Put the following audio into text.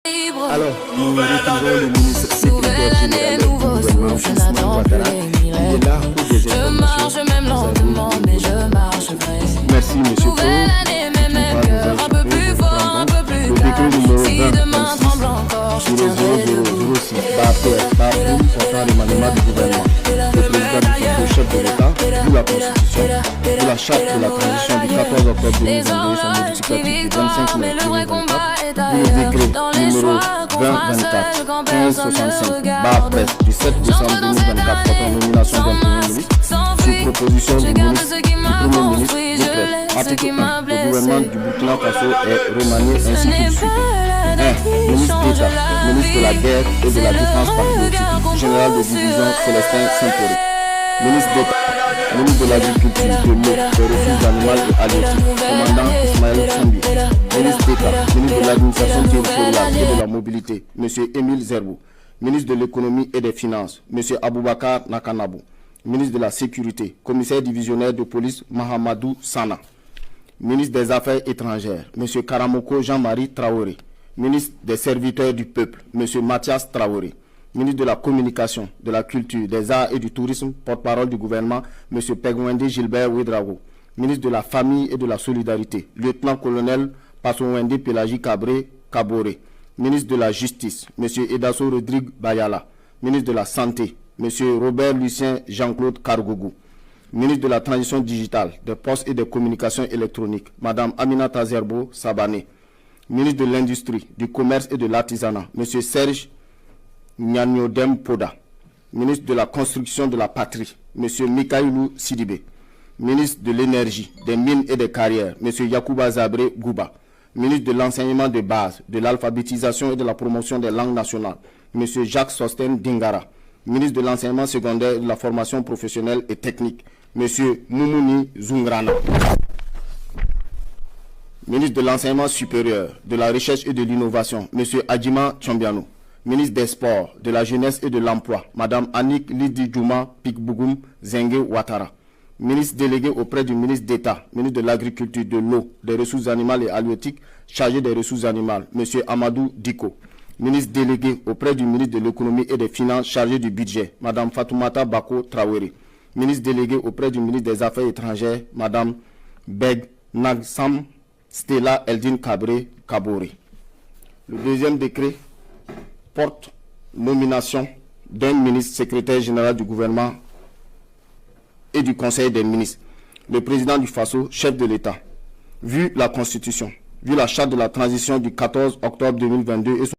Alors, nous retrouvons le ministre secrétaire général du gouvernement, Ousmane Ouattara. Il est là pour des informations. Merci, monsieur Paul. Un peu plus fort, un peu plus tard. Si demain tremble encore, je tiendrai debout. 0006, portant l'émanement du gouvernement. Le président du chef de l'État, pour la Constitution, pour la charte de la transition du 14 octobre 2022, son modificatif du 25 mai 2024, pour le décret numéro 2024 1565 presse du 7 décembre 2024 portant nomination d'un premier ministre, sous proposition du premier ministre décret. Article 1. Le gouvernement du Burkina Faso est remanié ainsi que suit. 1. Ministre d'État, ministre de la Guerre et de la Défense patriotique, général de division Célestin Saint-Péry. Ministre d'État, ministre de l'Agriculture, de l'eau, des ressources animales et halieutiques, commandant Ismaël Sambi. Ministre d'État, ministre de l'Administration territoriale et de la Mobilité, M. Émile Zerbo. Ministre de l'Économie et des Finances, M. Aboubakar Nakanabou. Ministre de la Sécurité, commissaire divisionnaire de police Mahamadou Sana. Ministre des Affaires étrangères, M. Karamoko Jean-Marie Traoré. Ministre des Serviteurs du Peuple, M. Mathias Traoré. Ministre de la Communication, de la Culture, des Arts et du Tourisme, porte-parole du gouvernement, M. Pegwende Gilbert Ouedraogo. Ministre de la Famille et de la Solidarité, lieutenant-colonel Passowende Pelagi Cabré Kaboré. Ministre de la Justice, M. Edasso Rodrigue Bayala. Ministre de la Santé, M. Robert Lucien Jean-Claude Kargougou. Ministre de la Transition digitale, des Postes et des Communications électroniques, Mme Aminata Zerbo Sabané. Ministre de l'Industrie, du Commerce et de l'Artisanat, M. Serge Nyanyodem Poda. Ministre de la Construction de la Patrie, M. Mikailou Sidibé. Ministre de l'Énergie, des Mines et des Carrières, M. Yacouba Zabré Gouba. Ministre de l'Enseignement de base, de l'Alphabétisation et de la Promotion des langues nationales, M. Jacques Sosten Dingara. Ministre de l'Enseignement secondaire et de la Formation professionnelle et technique, M. Moumouni Zungrana. Ministre de l'Enseignement supérieur, de la Recherche et de l'Innovation, M. Adjima Tchombiano. Ministre des Sports, de la Jeunesse et de l'Emploi, Mme Annick Lidi Djouma Pikbougoum Zengue Ouattara. Ministre délégué auprès du ministre d'État, ministre de l'Agriculture, de l'Eau, des Ressources animales et halieutiques, chargé des ressources animales, M. Amadou Diko. Ministre délégué auprès du ministre de l'Économie et des Finances, chargé du budget, Mme Fatoumata Bako Traoré. Ministre délégué auprès du ministre des Affaires étrangères, Mme Beg Nagsam Stella Eldin Kabré Kaboré. Le deuxième décret porte nomination d'un ministre secrétaire général du gouvernement et du Conseil des ministres. Le président du Faso, chef de l'État, vu la Constitution, vu la charte de la transition du 14 octobre 2022 et son